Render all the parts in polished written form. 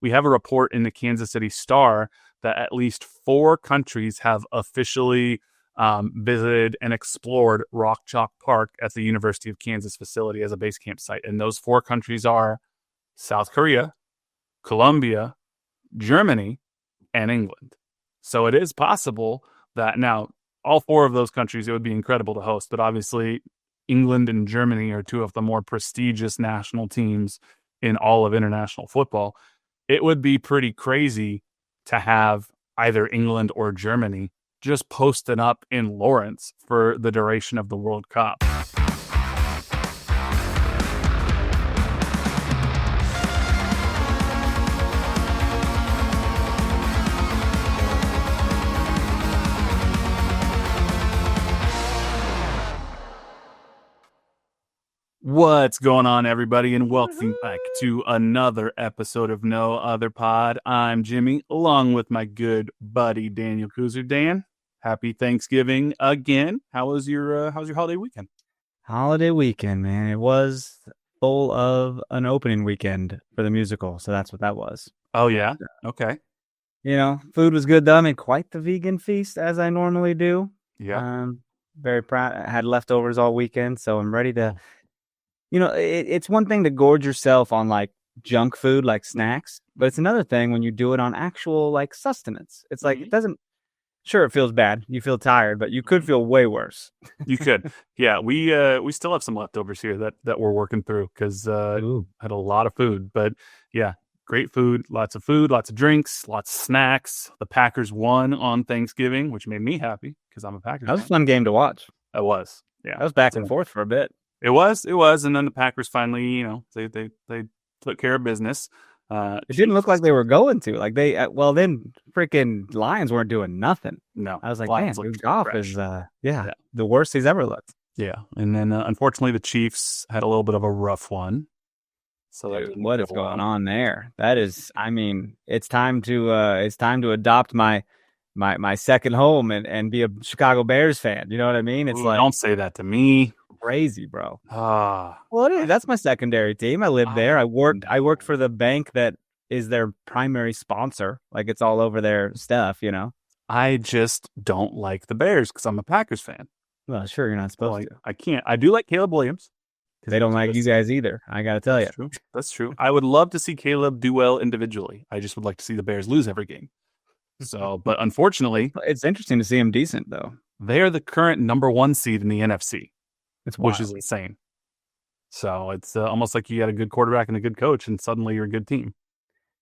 we have a report in the Kansas City Star that at least 4 countries have officially visited and explored Rock Chalk Park at the University of Kansas facility as a base camp site. And those 4 countries are South Korea, Colombia, Germany, and England. So it is possible that now all 4 of those countries, it would be incredible to host, but obviously England and Germany are 2 of the more prestigious national teams in all of international football. It would be pretty crazy to have either England or Germany just posted up in Lawrence for the duration of the World Cup. What's going on, everybody, and welcome back to another episode of No Other Pod. I'm Jimmy, along with my good buddy Daniel Kooser. Dan, happy Thanksgiving again. How's your holiday weekend? Holiday weekend, man. It was full of an opening weekend for the musical, so that's what that was. Oh yeah, okay. You know, food was good though. I mean, quite the vegan feast as I normally do. Yeah. Very proud. I had leftovers all weekend, so I'm ready to. You know, it's one thing to gorge yourself on like junk food, like snacks, but it's another thing when you do it on actual like sustenance. It's like it doesn't. Sure, it feels bad. You feel tired, but you could feel way worse. You could. Yeah, we still have some leftovers here that we're working through because had a lot of food. But yeah, great food, lots of drinks, lots of snacks. The Packers won on Thanksgiving, which made me happy because I'm a Packers That was a fan. fun game to watch. It was. Yeah, That was back and forth for a bit. It was, and then the Packers finally, they took care of business. It didn't look like they were going to. Like they, then freaking Lions weren't doing nothing. No, I was like, Lions man, looked Goff fresh. is, the worst he's ever looked. Yeah, and then unfortunately the Chiefs had a little bit of a rough one. So Dude, what is going on there? That is, I mean, it's time to adopt my second home and be a Chicago Bears fan. You know what I mean? It's Ooh, like, don't say that to me. Crazy, bro. Well, That's my secondary team. I lived there. I worked for the bank that is their primary sponsor. Like it's all over their stuff, you know. I just don't like the Bears because I'm a Packers fan. Well, sure, you're not supposed to. I can't. I do like Caleb Williams. They don't like you guys either. I got to tell you. True. That's true. I would love to see Caleb do well individually. I just would like to see the Bears lose every game. So, but unfortunately, it's interesting to see him decent though. They are the current number 1 seed in the NFC. Which is insane. So it's almost like you got a good quarterback and a good coach, and suddenly you're a good team.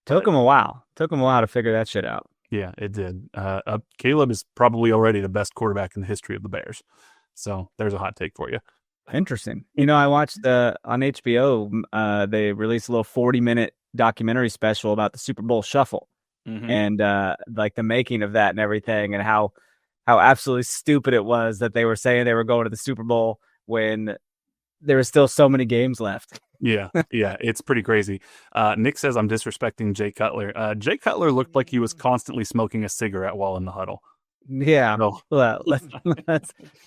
Took them a while to figure that shit out. Yeah, it did. Caleb is probably already the best quarterback in the history of the Bears. So there's a hot take for you. Interesting. You know, I watched on HBO. They released a little 40-minute documentary special about the Super Bowl Shuffle, and like the making of that and everything, and how absolutely stupid it was that they were saying they were going to the Super Bowl when there were still so many games left. Yeah, it's pretty crazy. Nick says I'm disrespecting Jay Cutler. Jay Cutler looked like he was constantly smoking a cigarette while in the huddle. Yeah, well,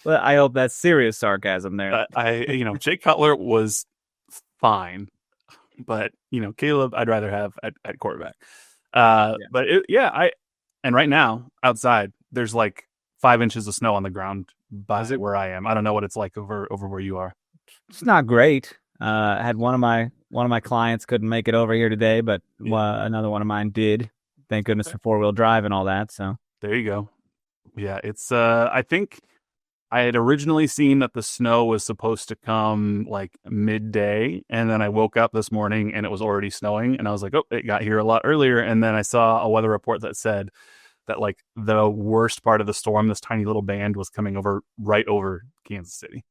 I hope that's serious sarcasm there. Jay Cutler was fine, but Caleb I'd rather have at quarterback. But and right now outside there's like 5 inches of snow on the ground by where I am. I don't know what it's like over where you are. It's not great. I had one of my clients couldn't make it over here today, but another one of mine did. Thank goodness for 4-wheel drive and all that. So there you go. Yeah, it's I think I had originally seen that the snow was supposed to come like midday, and then I woke up this morning and it was already snowing, and I was like, oh, it got here a lot earlier. And then I saw a weather report that said that like the worst part of the storm, this tiny little band was coming right over Kansas City.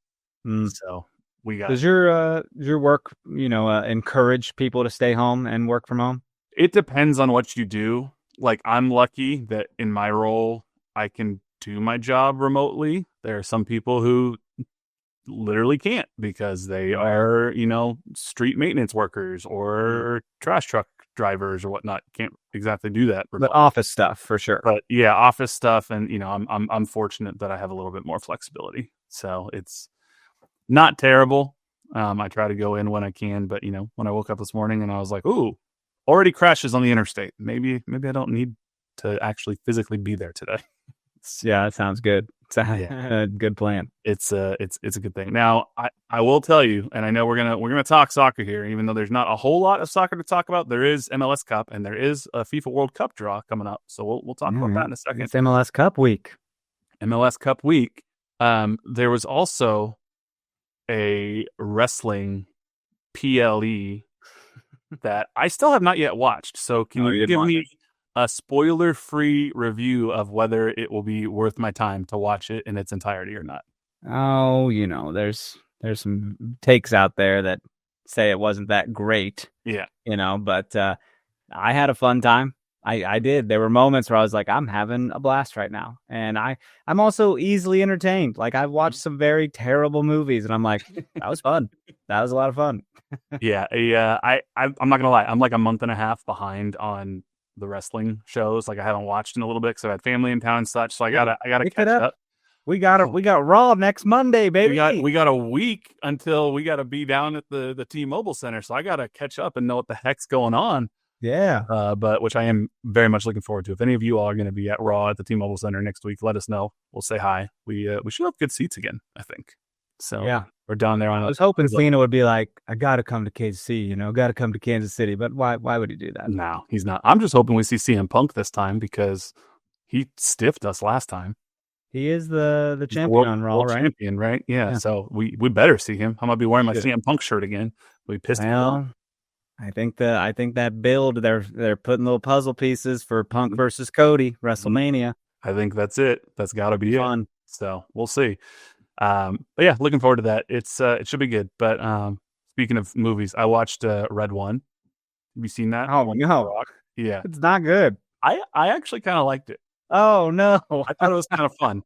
So we got. Does your work, encourage people to stay home and work from home? It depends on what you do. Like I'm lucky that in my role, I can do my job remotely. There are some people who literally can't because they are, street maintenance workers or trash truck drivers or whatnot. Can't exactly do that. But office stuff for sure. But yeah, office stuff, and I'm fortunate that I have a little bit more flexibility. So it's not terrible. I try to go in when I can, but when I woke up this morning and I was like, ooh, already crashes on the interstate. Maybe I don't need to actually physically be there today. Yeah, that sounds good. It's a Yeah. good plan. It's a good thing. Now, I will tell you, and I know we're gonna talk soccer here, even though there's not a whole lot of soccer to talk about. There is MLS Cup and there is a FIFA World Cup draw coming up, so we'll talk about that in a second. It's MLS Cup week. MLS Cup week. There was also a wrestling PLE that I still have not yet watched. So can you give me a spoiler-free review of whether it will be worth my time to watch it in its entirety or not? Oh, there's some takes out there that say it wasn't that great. Yeah. But I had a fun time. I did. There were moments where I was like, I'm having a blast right now. And I'm also easily entertained. Like, I've watched some very terrible movies and I'm like, that was fun. That was a lot of fun. Yeah. I'm not going to lie. I'm like a month and a half behind on the wrestling shows. Like, I haven't watched in a little bit because I had family in town and such. So I gotta catch up. We got Raw next Monday, baby. We got a week until we got to be down at the T-Mobile Center. So I got to catch up and know what the heck's going on. Yeah. But which I am very much looking forward to. If any of you all are going to be at Raw at the T-Mobile Center next week, let us know. We'll say hi. We should have good seats again, I think. So yeah, we're down there on. I was hoping Cena would be like, I got to come to KC, got to come to Kansas City. But why would he do that? No, he's not. I'm just hoping we see CM Punk this time because he stiffed us last time. He is the champion on Raw, right? Champion, right? Yeah. So we better see him. I'm gonna be wearing my CM Punk shirt again. We pissed him off. I think that build they're putting little puzzle pieces for Punk versus Cody WrestleMania. I think that's it. That's got to be fun. It. So we'll see. But yeah, looking forward to that. It should be good. But speaking of movies, I watched Red One. Have you seen that? Oh no, yeah, it's not good. I actually kind of liked it. Oh no, I thought it was kind of fun.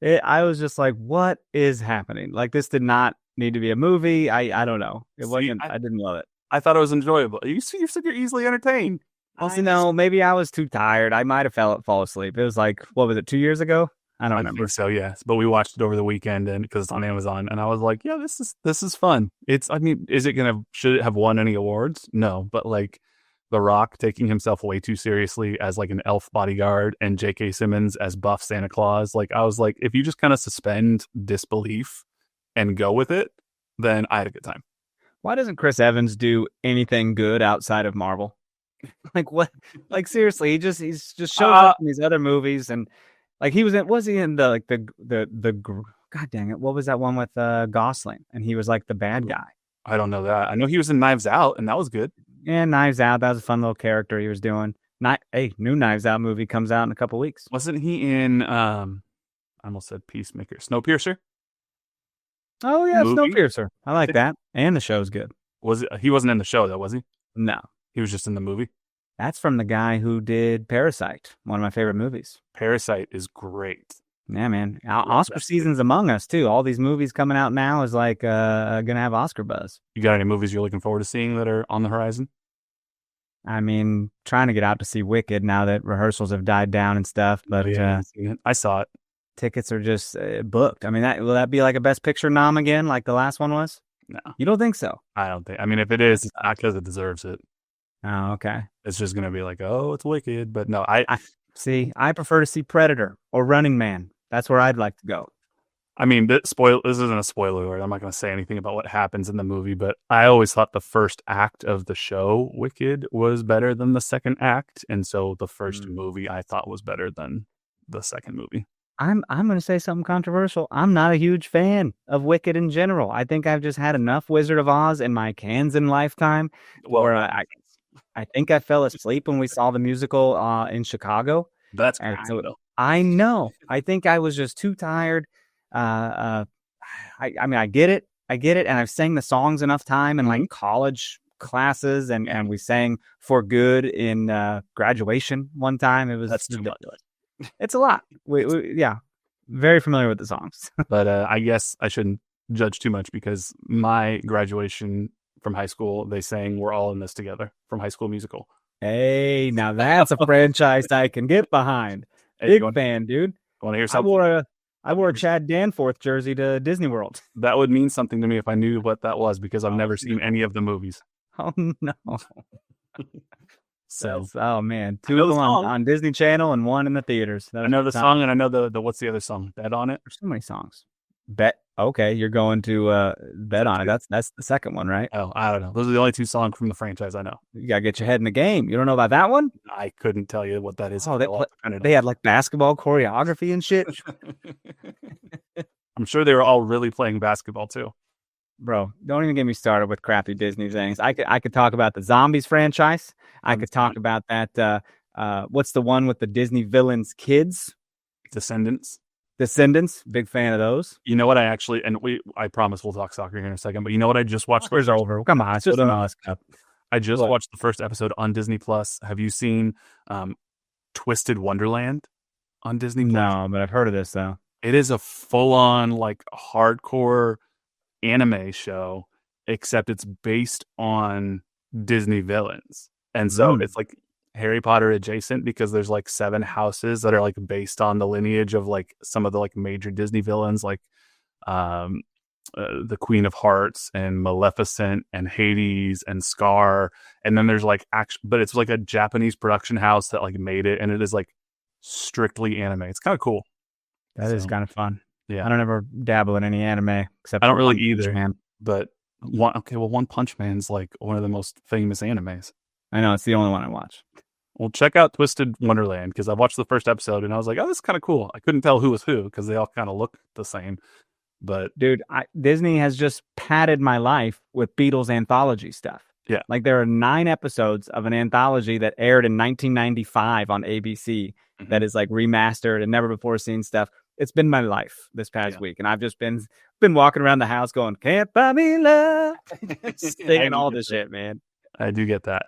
I was just like, what is happening? Like, this did not need to be a movie. I don't know. It wasn't. I didn't love it. I thought it was enjoyable. You said you're easily entertained. Maybe I was too tired. I might have fall asleep. It was like, what was it, 2 years ago? I don't remember. Think so, yes. But we watched it over the weekend and because it's on Amazon, and I was like, yeah, this is fun. Should it have won any awards? No, but like The Rock taking himself way too seriously as like an elf bodyguard and J.K. Simmons as buff Santa Claus. Like, I was like, if you just kind of suspend disbelief and go with it, then I had a good time. Why doesn't Chris Evans do anything good outside of Marvel? Like, what? Like, seriously, he's just shows up in these other movies, and like he was he in the God dang it, what was that one with Gosling? And he was like the bad guy. I don't know that. I know he was in Knives Out, and that was good. Yeah, Knives Out. That was a fun little character he was doing. New Knives Out movie comes out in a couple weeks. Wasn't he in? I almost said Peacemaker, Snowpiercer. Oh yeah, Snowpiercer. I like that, and the show's good. He wasn't in the show though, was he? No, he was just in the movie. That's from the guy who did Parasite, one of my favorite movies. Parasite is great. Yeah, man. Oscar season's among us too. All these movies coming out now is like gonna have Oscar buzz. You got any movies you're looking forward to seeing that are on the horizon? I mean, trying to get out to see Wicked now that rehearsals have died down and stuff. But I saw it. Tickets are just booked. I mean, will that be like a Best Picture nom again, like the last one was? No, you don't think so? I don't think. I mean, if it is, it's not because it deserves it. Oh, okay. It's just gonna be like, oh, it's Wicked. But no, I I prefer to see Predator or Running Man. That's where I'd like to go. I mean, this isn't a spoiler alert. I'm not going to say anything about what happens in the movie, but I always thought the first act of the show, Wicked, was better than the second act, and so the first movie I thought was better than the second movie. I'm going to say something controversial. I'm not a huge fan of Wicked in general. I think I've just had enough Wizard of Oz in my Kansan lifetime. Where I think I fell asleep when we saw the musical in Chicago. That's crazy, though. I know. I think I was just too tired. I mean, I get it, and I've sang the songs enough time in like college classes, and we sang For Good in graduation one time. That's too much. It's a lot. We very familiar with the songs. But I guess I shouldn't judge too much because my graduation from high school, they sang "We're All in This Together" from High School Musical. Hey, now that's a franchise I can get behind. Big fan, dude. Want to hear something? I wore a Chad Danforth jersey to Disney World. That would mean something to me if I knew what that was because I've never seen any of the movies. Oh no! So Oh man, I two know of the them song. on Disney Channel and one in the theaters. I know the song, and I know the what's the other song? Bet on it. There's so many songs. Bet. Okay, you're going to Is bet that on it. two? That's the second one, right? Oh, I don't know. Those are the only two songs from the franchise I know. You gotta get your head in the game. You don't know about that one? I couldn't tell you what that is. Oh, If I lost they had like basketball choreography and shit. I'm sure they were all really playing basketball too. Bro, don't even get me started with crappy Disney things. I could talk about the Zombies franchise. I could talk about that. What's the one with the Disney villains' kids? Descendants. Descendants. Big fan of those. You know what? I promise we'll talk soccer here in a second. But you know what? I just watched. Soccer's over. Come on, it's just MLS Cup. I just watched the first episode on Disney Plus. Have you seen Twisted Wonderland on Disney Plus? No, but I've heard of this though. It is a full-on like hardcore anime show, except it's based on Disney villains. And so it's like Harry Potter adjacent because there's like 7 houses that are like based on the lineage of like some of the like major Disney villains, like the Queen of Hearts and Maleficent and Hades and Scar. And then there's like but it's like a Japanese production house that like made it, and it is like strictly anime. It's kind of cool. That is kind of fun. Yeah, I don't ever dabble in any anime except I don't really One Punch either. Man. But One Punch Man's like one of the most famous animes. I know, it's the only one I watch. Well, check out Twisted Wonderland because I watched the first episode and I was like, oh, this is kind of cool. I couldn't tell who was who because they all kind of look the same. But dude, Disney has just padded my life with Beatles anthology stuff. Yeah. Like there are 9 episodes of an anthology that aired in 1995 on ABC that is like remastered and never before seen stuff. It's been my life this past week. And I've just been walking around the house going, can't buy me love. Singing all this shit, man. I do get that.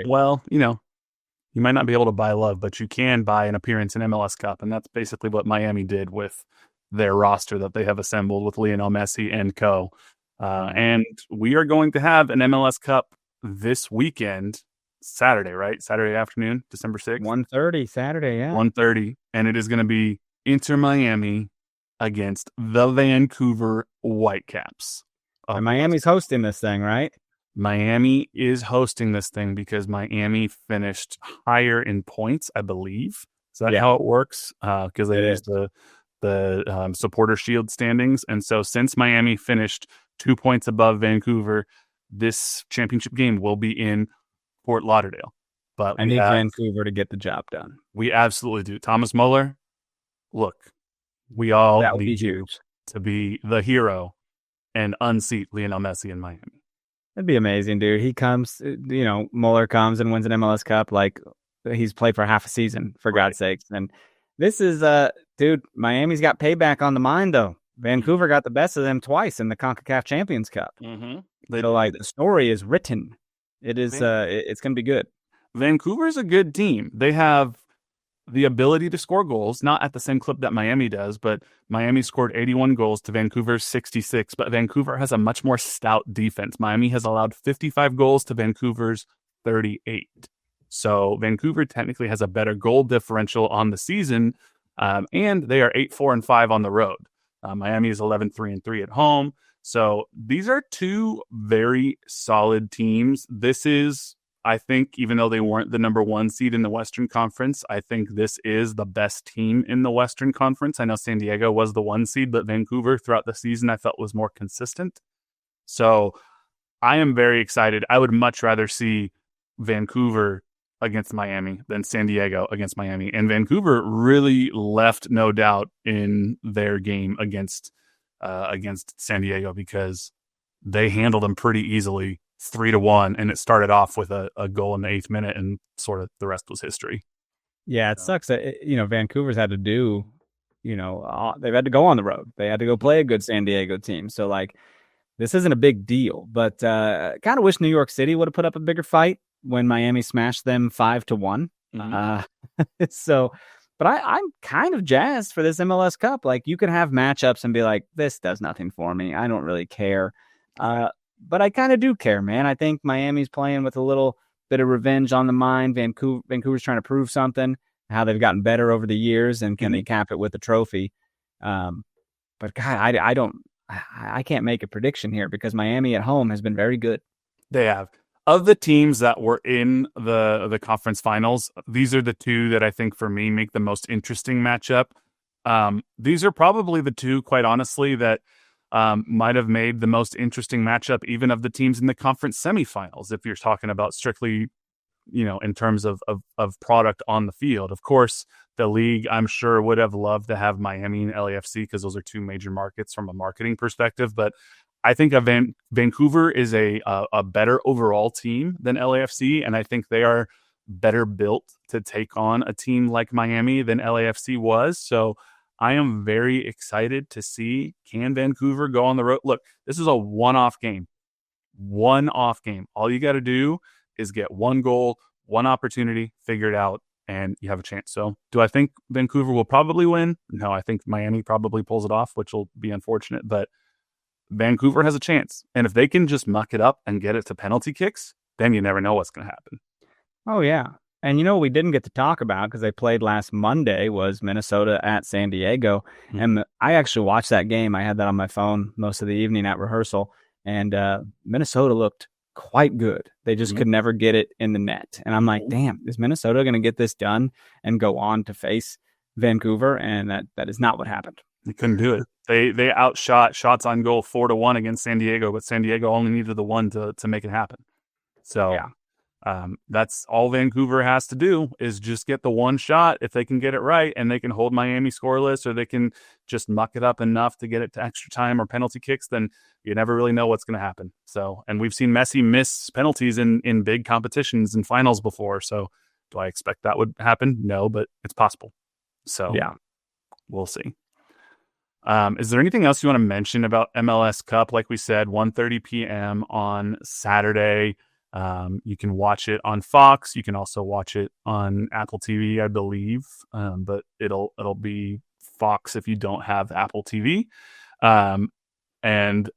Well, you might not be able to buy love, but you can buy an appearance in MLS Cup. And that's basically what Miami did with their roster that they have assembled with Lionel Messi and co. And we are going to have an MLS Cup this weekend, Saturday, right? Saturday afternoon, December 6th. 1:30 Saturday, yeah. 1:30. And it is going to be Inter Miami against the Vancouver Whitecaps. And Miami's hosting this thing, right? Miami is hosting this thing because Miami finished higher in points, I believe. Is that how it works? Because they used the supporter shield standings. And so since Miami finished 2 points above Vancouver, this championship game will be in Fort Lauderdale. But I need Vancouver to get the job done. We absolutely do. Thomas Muller, look, we all need you to be the hero and unseat Lionel Messi in Miami. That'd be amazing, dude. He comes, Muller comes and wins an MLS Cup like he's played for half a season, for God's sakes. And this is, dude, Miami's got payback on the mind, though. Vancouver got the best of them twice in the CONCACAF Champions Cup. Mm-hmm. The story is written. It is, it's going to be good. Vancouver's a good team. They have the ability to score goals, not at the same clip that Miami does, but Miami scored 81 goals to Vancouver's 66, but Vancouver has a much more stout defense. Miami has allowed 55 goals to Vancouver's 38. So Vancouver technically has a better goal differential on the season, and they are 8-4-5 on the road. Miami is 11-3-3 at home. So these are two very solid teams. This is, I think, even though they weren't the number 1 seed in the Western Conference, I think this is the best team in the Western Conference. I know San Diego was the 1 seed, but Vancouver throughout the season I felt was more consistent. So I am very excited. I would much rather see Vancouver against Miami than San Diego against Miami. And Vancouver really left no doubt in their game against San Diego because they handled them pretty easily. 3-1, and it started off with a goal in the 8th minute, and sort of the rest was history. Yeah, it sucks that Vancouver's had to do, they've had to go on the road. They had to go play a good San Diego team. So like, this isn't a big deal, but kind of wish New York City would have put up a bigger fight when Miami smashed them 5-1. Mm-hmm. But I'm kind of jazzed for this MLS Cup. Like, you could have matchups and be like, this does nothing for me. I don't really care. But I kind of do care, man. I think Miami's playing with a little bit of revenge on the mind. Vancouver's trying to prove something, how they've gotten better over the years, and can they cap it with a trophy? But God, I can't make a prediction here because Miami at home has been very good. They have. of the teams that were in the conference finals, these are the two that I think for me make the most interesting matchup. These are probably the two, quite honestly, that might have made the most interesting matchup even of the teams in the conference semifinals, if you're talking about strictly, in terms of product on the field. Of course, the league, I'm sure, would have loved to have Miami and LAFC because those are two major markets from a marketing perspective. But I think Vancouver is a better overall team than LAFC, and I think they are better built to take on a team like Miami than LAFC was. So I am very excited to see, can Vancouver go on the road? Look, this is a one-off game. All you got to do is get one goal, one opportunity, figure it out, and you have a chance. So do I think Vancouver will probably win? No, I think Miami probably pulls it off, which will be unfortunate, but Vancouver has a chance. And if they can just muck it up and get it to penalty kicks, then you never know what's going to happen. Oh, yeah. And we didn't get to talk about, because they played last Monday, was Minnesota at San Diego. Mm-hmm. And I actually watched that game. I had that on my phone most of the evening at rehearsal. And Minnesota looked quite good. They just could never get it in the net. And I'm like, damn, is Minnesota going to get this done and go on to face Vancouver? And that is not what happened. They couldn't do it. They outshot shots on goal 4-1 against San Diego, but San Diego only needed the one to make it happen. So that's all Vancouver has to do, is just get the one shot. If they can get it right and they can hold Miami scoreless, or they can just muck it up enough to get it to extra time or penalty kicks, then you never really know what's going to happen. So, and we've seen Messi miss penalties in big competitions and finals before. So do I expect that would happen? No, but it's possible. So yeah, we'll see. Is there anything else you want to mention about MLS Cup? Like we said, 1:30 p.m. on Saturday. You can watch it on Fox. You can also watch it on Apple TV, I believe. But it'll be Fox if you don't have Apple TV. And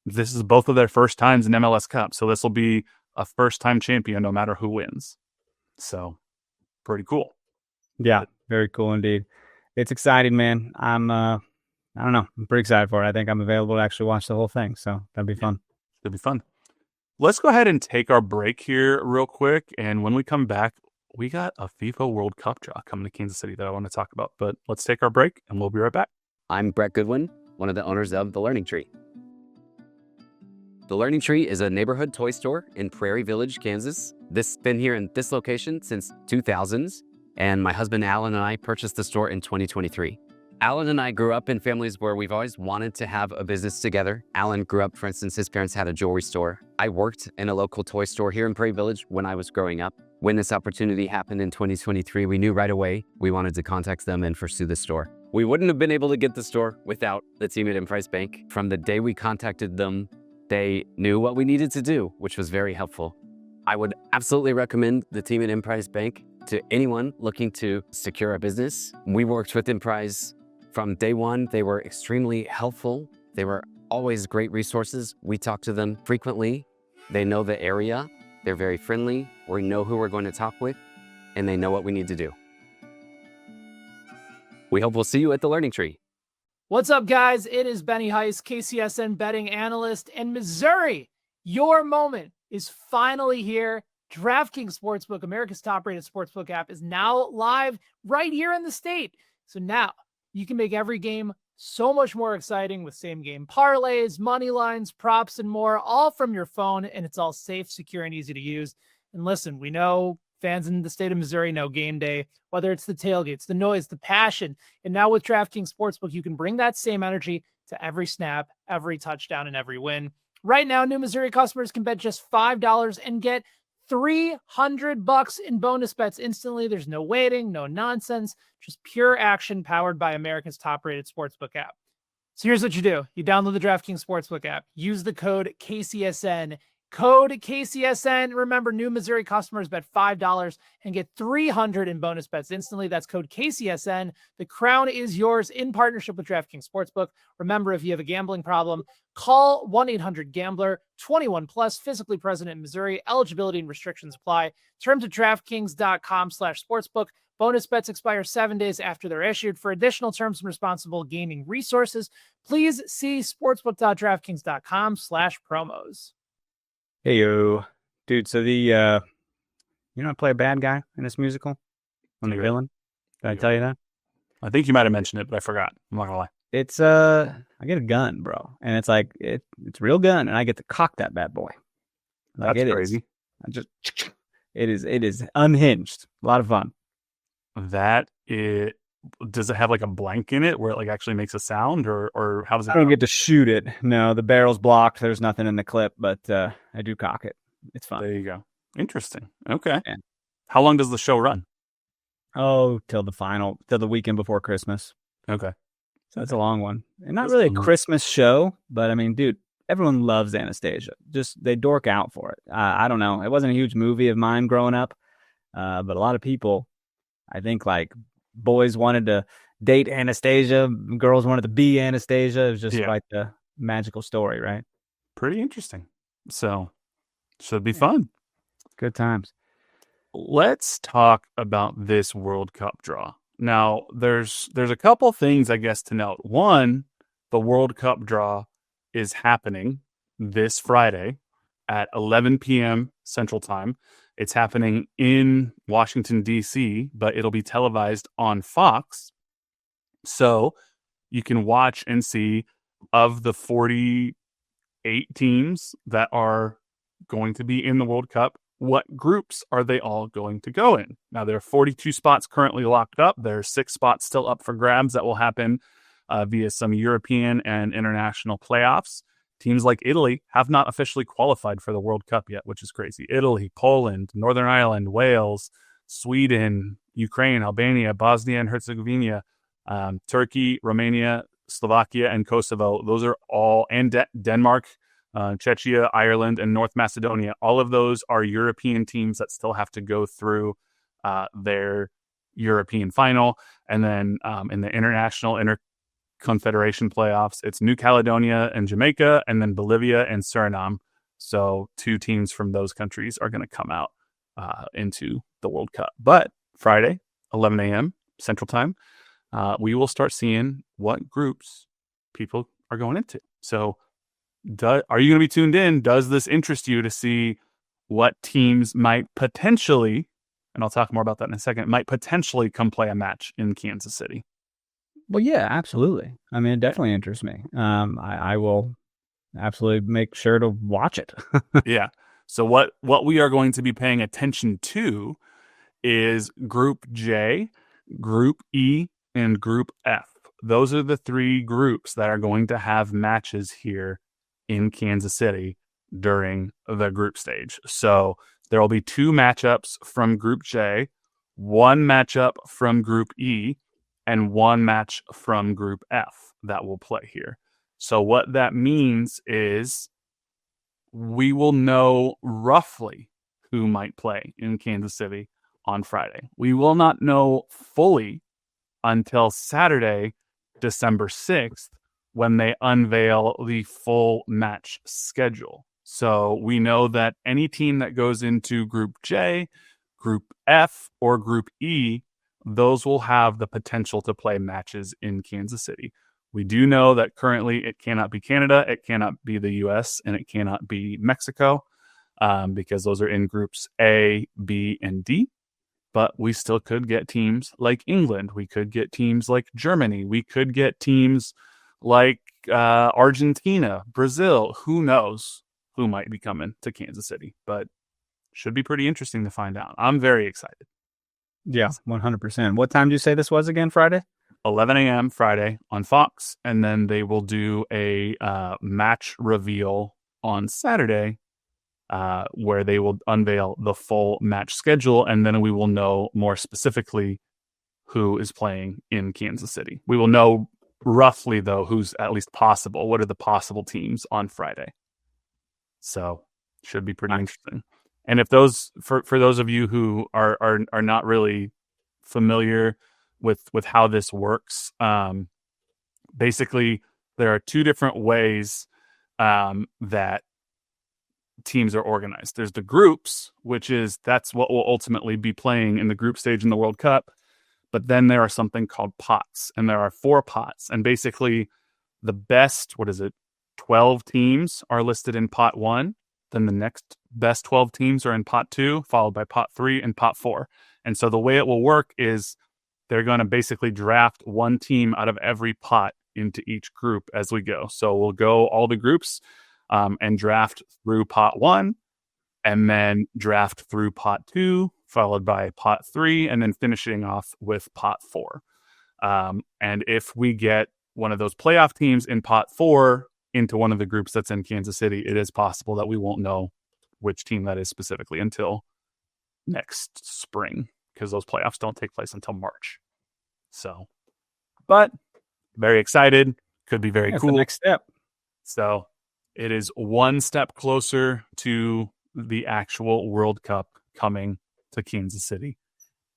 this is both of their first times in MLS Cup. So this will be a first-time champion no matter who wins. So pretty cool. Yeah, very cool indeed. It's exciting, man. I don't know. I'm pretty excited for it. I think I'm available to actually watch the whole thing. So that'd be fun. It'll be fun. Let's go ahead and take our break here real quick. And when we come back, we got a FIFA World Cup draw coming to Kansas City that I want to talk about. But let's take our break and we'll be right back. I'm Brett Goodwin, one of the owners of The Learning Tree. The Learning Tree is a neighborhood toy store in Prairie Village, Kansas. This has been here in this location since 2000s. And my husband, Alan, and I purchased the store in 2023. Alan and I grew up in families where we've always wanted to have a business together. Alan grew up, for instance, his parents had a jewelry store. I worked in a local toy store here in Prairie Village when I was growing up. When this opportunity happened in 2023, we knew right away we wanted to contact them and pursue the store. We wouldn't have been able to get the store without the team at Emprise Bank. From the day we contacted them, they knew what we needed to do, which was very helpful. I would absolutely recommend the team at Emprise Bank to anyone looking to secure a business. We worked with Emprise from day one. They were extremely helpful. They were always great resources. We talk to them frequently. They know the area. They're very friendly. We know who we're going to talk with, and they know what we need to do. We hope we'll see you at the Learning Tree. What's up, guys? It is Benny Heiss, KCSN betting analyst, and Missouri, your moment is finally here. DraftKings Sportsbook, America's top-rated sportsbook app, is now live right here in the state. So now you can make every game so much more exciting with same-game parlays, money lines, props, and more, all from your phone, and it's all safe, secure, and easy to use. And listen, we know fans in the state of Missouri know game day, whether it's the tailgates, the noise, the passion. And now with DraftKings Sportsbook, you can bring that same energy to every snap, every touchdown, and every win. Right now, new Missouri customers can bet just $5 and get $300 in bonus bets instantly. There's no waiting, no nonsense, just pure action powered by America's top-rated sportsbook app. So here's what you do. You download the DraftKings Sportsbook app. Use the code KCSN. Code KCSN. Remember, new Missouri customers bet $5 and get $300 in bonus bets instantly. That's code KCSN. The crown is yours in partnership with DraftKings Sportsbook. Remember, if you have a gambling problem, call 1-800-GAMBLER. 21 plus, physically present in Missouri. Eligibility and restrictions apply. Terms at DraftKings.com/sportsbook. Bonus bets expire 7 days after they're issued. For additional terms and responsible gaming resources, please see sportsbook.draftkings.com/promos. Heyo. Dude, so I play a bad guy in this musical? I'm the villain. Did I tell you that? I think you might have mentioned it, but I forgot. I'm not gonna lie. It's I get a gun, bro, and it's like it's a real gun, and I get to cock that bad boy. Like That's crazy. It is unhinged. A lot of fun. Does it have like a blank in it where it like actually makes a sound, or how does it? I don't get to shoot it. No, the barrel's blocked. There's nothing in the clip, but I do cock it. It's fun. There you go. Interesting. Okay. Yeah. How long does the show run? Oh, till the weekend before Christmas. Okay. So that's a long one. And not That's really a fun. Christmas show, but I mean, dude, everyone loves Anastasia. Just they dork out for it. I don't know. It wasn't a huge movie of mine growing up, but a lot of people, I think, like boys wanted to date Anastasia, girls wanted to be Anastasia. It was just like the magical story, right? Pretty interesting. So should be fun. Good times. Let's talk about this World Cup draw. Now, there's a couple things I guess to note. One, the World Cup draw is happening this Friday at 11 p.m. Central Time. It's happening in Washington, D.C., but it'll be televised on Fox. So you can watch and see of the 48 teams that are going to be in the World Cup, what groups are they all going to go in? Now, there are 42 spots currently locked up. There are 6 spots still up for grabs that will happen via some European and international playoffs. Teams like Italy have not officially qualified for the World Cup yet, which is crazy. Italy, Poland, Northern Ireland, Wales, Sweden, Ukraine, Albania, Bosnia and Herzegovina, Turkey, Romania, Slovakia, and Kosovo. Those are all, and Denmark, Czechia, Ireland, and North Macedonia. All of those are European teams that still have to go through their European final. And then in the international interconfederation playoffs, it's New Caledonia and Jamaica, and then Bolivia and Suriname. So 2 teams from those countries are going to come out into the World Cup. But Friday, 11 a.m. Central Time, we will start seeing what groups people are going into. So are you going to be tuned in? Does this interest you to see what teams might potentially, and I'll talk more about that in a second, might potentially come play a match in Kansas City? Well, yeah, absolutely. I mean, it definitely interests me. I will absolutely make sure to watch it. Yeah. So what we are going to be paying attention to is Group J, Group E, and Group F. Those are the 3 groups that are going to have matches here in Kansas City during the group stage. So there will be 2 matchups from Group J, 1 matchup from Group E, and 1 match from Group F that will play here. So what that means is we will know roughly who might play in Kansas City on Friday. We will not know fully until Saturday, December 6th, when they unveil the full match schedule. So we know that any team that goes into Group J, Group F, or Group E, those will have the potential to play matches in Kansas City. We do know that currently it cannot be Canada, it cannot be the U.S., and it cannot be Mexico because those are in Groups A, B, and D. But we still could get teams like England. We could get teams like Germany. We could get teams like Argentina, Brazil. Who knows who might be coming to Kansas City? But should be pretty interesting to find out. I'm very excited. Yeah, 100%. What time do you say this was again, Friday? 11 a.m. Friday on Fox, and then they will do a match reveal on Saturday where they will unveil the full match schedule, and then we will know more specifically who is playing in Kansas City. We will know roughly, though, who's at least possible. What are the possible teams on Friday? So should be pretty interesting. And if those, for those of you who are not really familiar with how this works, basically there are 2 different ways that teams are organized. There's the groups, that's what will ultimately be playing in the group stage in the World Cup. But then there are something called pots, and there are 4 pots. And basically the best, 12 teams are listed in pot 1. then the next best 12 teams are in pot 2, followed by pot 3 and pot 4. And so the way it will work is they're going to basically draft one team out of every pot into each group as we go. So we'll go all the groups and draft through pot 1, and then draft through pot 2, followed by pot 3, and then finishing off with pot 4. And if we get one of those playoff teams in pot 4 into one of the groups that's in Kansas City, it is possible that we won't know which team that is specifically until next spring, because those playoffs don't take place until March. So, but very excited. Could be very cool. The next step. So it is one step closer to the actual World Cup coming to Kansas City.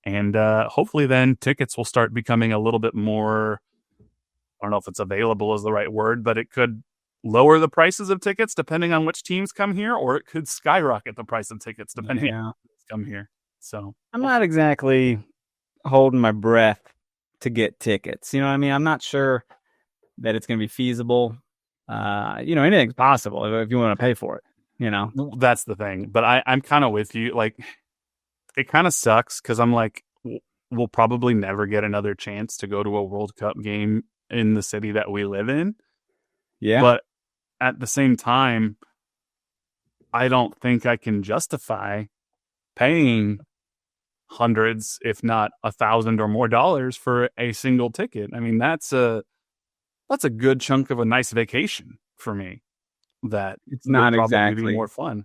And hopefully then tickets will start becoming a little bit more, I don't know if it's available is the right word, but it could lower the prices of tickets depending on which teams come here, or it could skyrocket the price of tickets depending on who's come here. So I'm not exactly holding my breath to get tickets. You know what I mean? I'm not sure that it's going to be feasible. Anything's possible if you want to pay for it, That's the thing. But I'm kind of with you. Like, it kind of sucks because I'm like, we'll probably never get another chance to go to a World Cup game in the city that we live in. Yeah. But at the same time, I don't think I can justify paying hundreds, if not $1,000 or more dollars for a single ticket. I mean, that's a good chunk of a nice vacation for me. That it's not would probably exactly be more fun.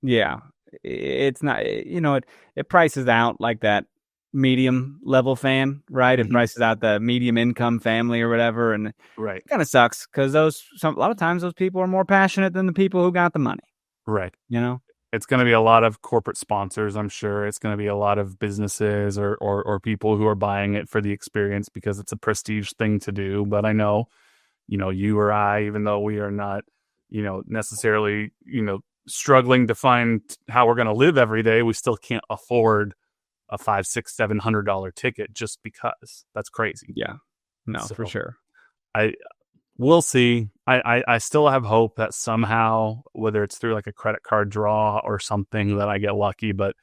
Yeah, it's not. It prices out like that medium level fan, right? It prices out the medium income family or whatever, and right, it kind of sucks because a lot of times those people are more passionate than the people who got the money. Right. It's going to be a lot of corporate sponsors, I'm sure. It's going to be a lot of businesses or people who are buying it for the experience because it's a prestige thing to do. But I know, you or I, even though we are not, necessarily, struggling to find how we're going to live every day, we still can't afford a $500, $600, $700 ticket just because. That's crazy. Yeah. No, for sure. We'll see. I still have hope that somehow, whether it's through like a credit card draw or something, that I get lucky, but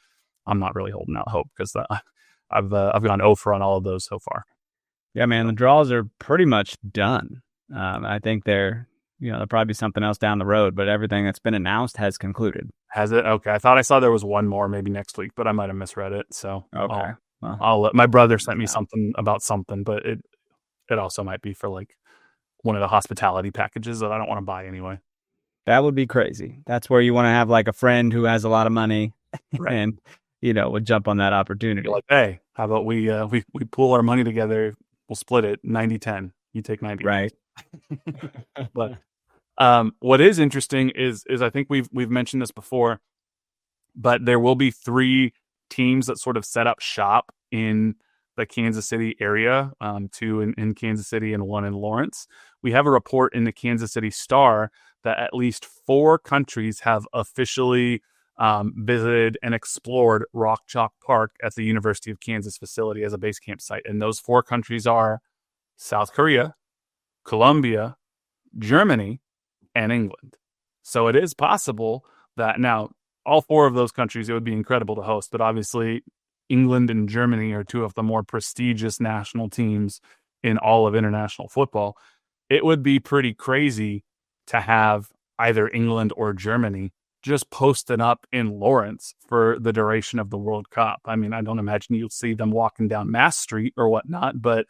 I'm not really holding out hope because I've gone over on all of those so far. Yeah, man, the draws are pretty much done. I think there'll probably be something else down the road, but everything that's been announced has concluded. Has it? Okay. I thought I saw there was one more maybe next week, but I might have misread it. So okay. I'll let my brother sent me something about something, but it also might be for like one of the hospitality packages that I don't want to buy anyway. That would be crazy. That's where you want to have like a friend who has a lot of money right. and, would jump on that opportunity. You're like, hey, how about we pool our money together? We'll split it 90-10. You take 90. Right. But what is interesting is I think we've mentioned this before, but there will be 3 teams that sort of set up shop in the Kansas City area, 2 in Kansas City and 1 in Lawrence. We have a report in the Kansas City Star that at least 4 countries have officially visited and explored Rock Chalk Park at the University of Kansas facility as a base camp site. And those 4 countries are South Korea, Colombia, Germany, and England. So it is possible that now all 4 of those countries, it would be incredible to host, but obviously England and Germany are 2 of the more prestigious national teams in all of international football. It would be pretty crazy to have either England or Germany just posted up in Lawrence for the duration of the World Cup. I mean, I don't imagine you'll see them walking down Mass Street or whatnot, but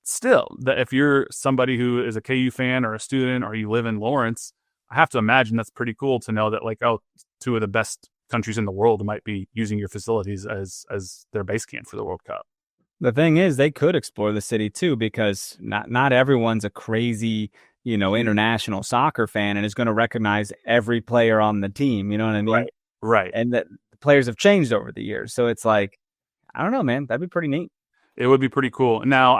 still, if you're somebody who is a KU fan or a student or you live in Lawrence, I have to imagine that's pretty cool to know that 2 of the best countries in the world might be using your facilities as their base camp for the World Cup. The thing is, they could explore the city too, because not everyone's a crazy, international soccer fan and is going to recognize every player on the team. You know what I mean? Right. And that the players have changed over the years. So it's like, I don't know, man, that'd be pretty neat. It would be pretty cool. Now,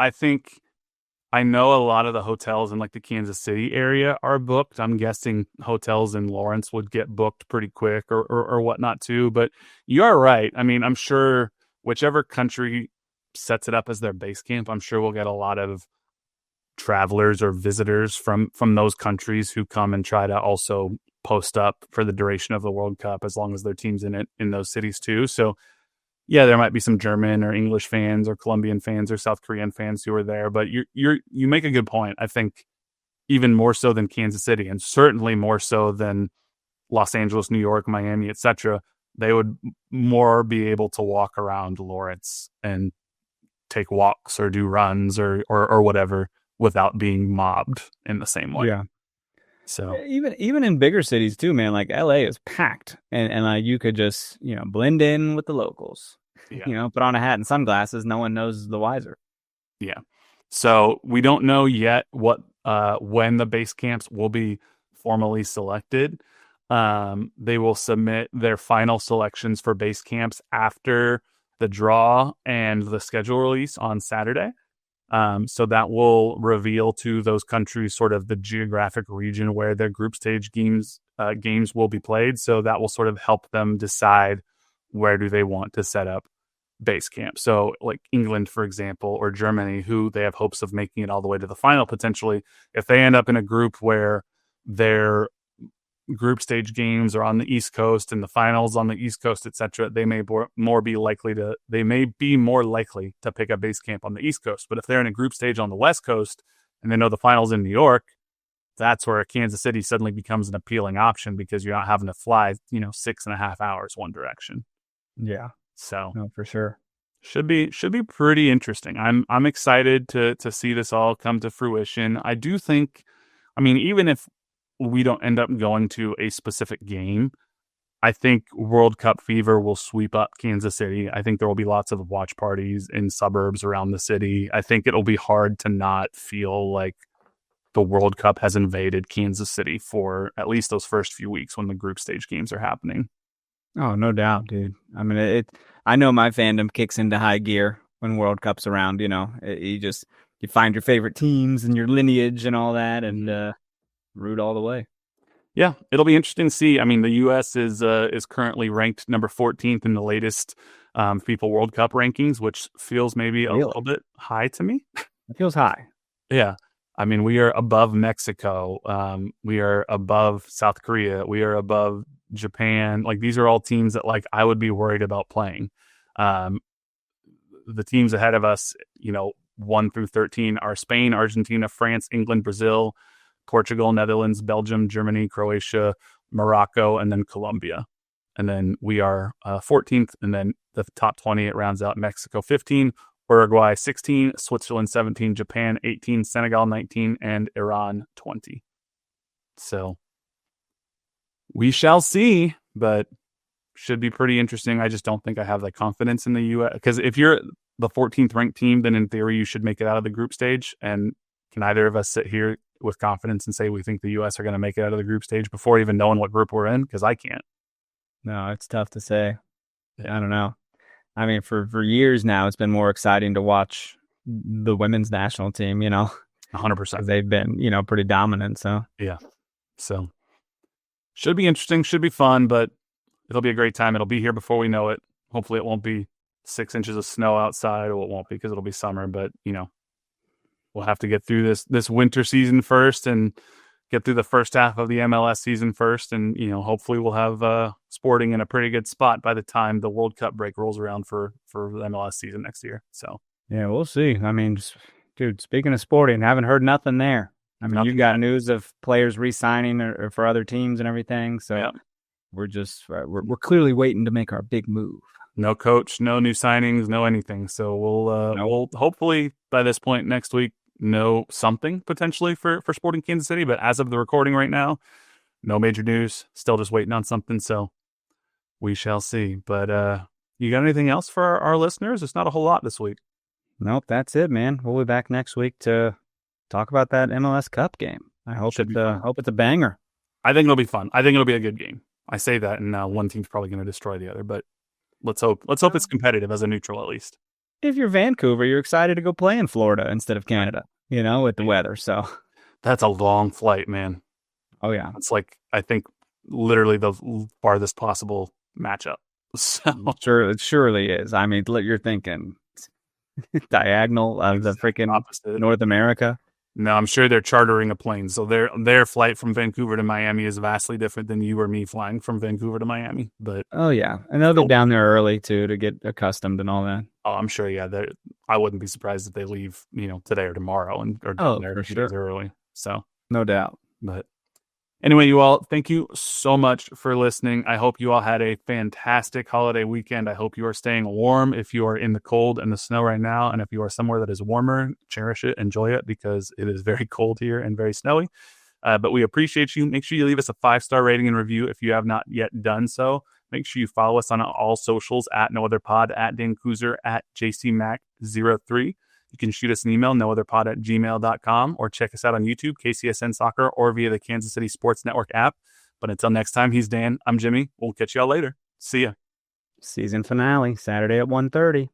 I know a lot of the hotels in like the Kansas City area are booked. I'm guessing hotels in Lawrence would get booked pretty quick or whatnot too. But you are right. I mean, I'm sure whichever country sets it up as their base camp, I'm sure we'll get a lot of travelers or visitors from those countries who come and try to also post up for the duration of the World Cup as long as their team's in it in those cities too. So yeah, there might be some German or English fans or Colombian fans or South Korean fans who are there, but you make a good point. I think even more so than Kansas City, and certainly more so than Los Angeles, New York, Miami, etc. They would more be able to walk around Lawrence and take walks or do runs or whatever without being mobbed in the same way. Yeah. So even in bigger cities too, man, like LA is packed and like you could just, blend in with the locals. Yeah. Put on a hat and sunglasses, no one knows the wiser. Yeah. So we don't know yet what when the base camps will be formally selected. They will submit their final selections for base camps after the draw and the schedule release on Saturday. So that will reveal to those countries sort of the geographic region where their group stage games will be played. So that will sort of help them decide where do they want to set up base camp. So like England, for example, or Germany, who they have hopes of making it all the way to the final potentially, if they end up in a group where their group stage games are on the East Coast and the finals on the East Coast, etc., they may be more likely to pick up base camp on the East Coast. But if they're in a group stage on the West Coast and they know the finals in New York, that's where Kansas City suddenly becomes an appealing option because you're not having to fly, 6.5 hours one direction. Yeah. So no, for sure. Should be pretty interesting. I'm excited to see this all come to fruition. I do think, even if we don't end up going to a specific game, I think World Cup fever will sweep up Kansas City. I think there will be lots of watch parties in suburbs around the city. I think it'll be hard to not feel like the World Cup has invaded Kansas City for at least those first few weeks when the group stage games are happening. Oh, no doubt, dude. I know my fandom kicks into high gear when World Cup's around. You find your favorite teams and your lineage and all that, and root all the way. Yeah, it'll be interesting to see. The U.S. is currently ranked number 14th in the latest FIFA World Cup rankings, which feels maybe a little bit high to me. It feels high. Yeah. We are above Mexico. We are above South Korea. We are above Japan. Like, these are all teams that I would be worried about playing. The teams ahead of us, 1 through 13 are Spain, Argentina, France, England, Brazil, Portugal, Netherlands, Belgium, Germany, Croatia, Morocco, and then Colombia. And then we are 14th, and then the top 20, it rounds out Mexico 15, Uruguay 16, Switzerland 17, Japan 18, Senegal 19, and Iran 20. So we shall see, but should be pretty interesting. I just don't think I have the confidence in the U.S. because if you're the 14th ranked team, then in theory you should make it out of the group stage. And can either of us sit here with confidence and say we think the U.S. are going to make it out of the group stage before even knowing what group we're in? Because I can't. No, it's tough to say. I don't know. For years now, it's been more exciting to watch the women's national team, 100%. They've been, pretty dominant. So, yeah. So, should be interesting, should be fun, but it'll be a great time. It'll be here before we know it. Hopefully, it won't be 6 inches of snow outside, or it won't be because it'll be summer, but, we'll have to get through this winter season first and get through the first half of the MLS season first. And, hopefully we'll have sporting in a pretty good spot by the time the World Cup break rolls around for the MLS season next year. So, yeah, we'll see. Dude, speaking of sporting, haven't heard nothing there. You got news of players re-signing or for other teams and everything. So yeah. We're clearly waiting to make our big move. No coach, no new signings, no anything. So we'll hopefully by this point next week know something potentially for Sporting Kansas City. But as of the recording right now, no major news. Still just waiting on something. So we shall see. But you got anything else for our listeners? It's not a whole lot this week. Nope, that's it, man. We'll be back next week to talk about that MLS Cup game. I hope it's a banger. I think it'll be fun. I think it'll be a good game. I say that, and one team's probably going to destroy the other. But let's hope it's competitive as a neutral at least. If you're Vancouver, you're excited to go play in Florida instead of Canada, with the weather. So that's a long flight, man. Oh yeah. It's I think literally the farthest possible matchup. So sure, it surely is. You're thinking diagonal of the freaking opposite North America. No, I'm sure they're chartering a plane. So their flight from Vancouver to Miami is vastly different than you or me flying from Vancouver to Miami. But oh yeah, and they'll get down there early too to get accustomed and all that. Oh, I'm sure. Yeah, I wouldn't be surprised if they leave, today or tomorrow or down there for a few sure. days early. So No doubt. But anyway, you all, thank you so much for listening. I hope you all had a fantastic holiday weekend. I hope you are staying warm if you are in the cold and the snow right now. And if you are somewhere that is warmer, cherish it, enjoy it, because it is very cold here and very snowy. But we appreciate you. Make sure you leave us a 5-star rating and review if you have not yet done so. Make sure you follow us on all socials at NoOtherPod, at Dan Kooser, at JCMac03. You can shoot us an email, nootherpod@gmail.com, or check us out on YouTube, KCSN Soccer, or via the Kansas City Sports Network app. But until next time, he's Dan. I'm Jimmy. We'll catch y'all later. See ya. Season finale, Saturday at 1:30.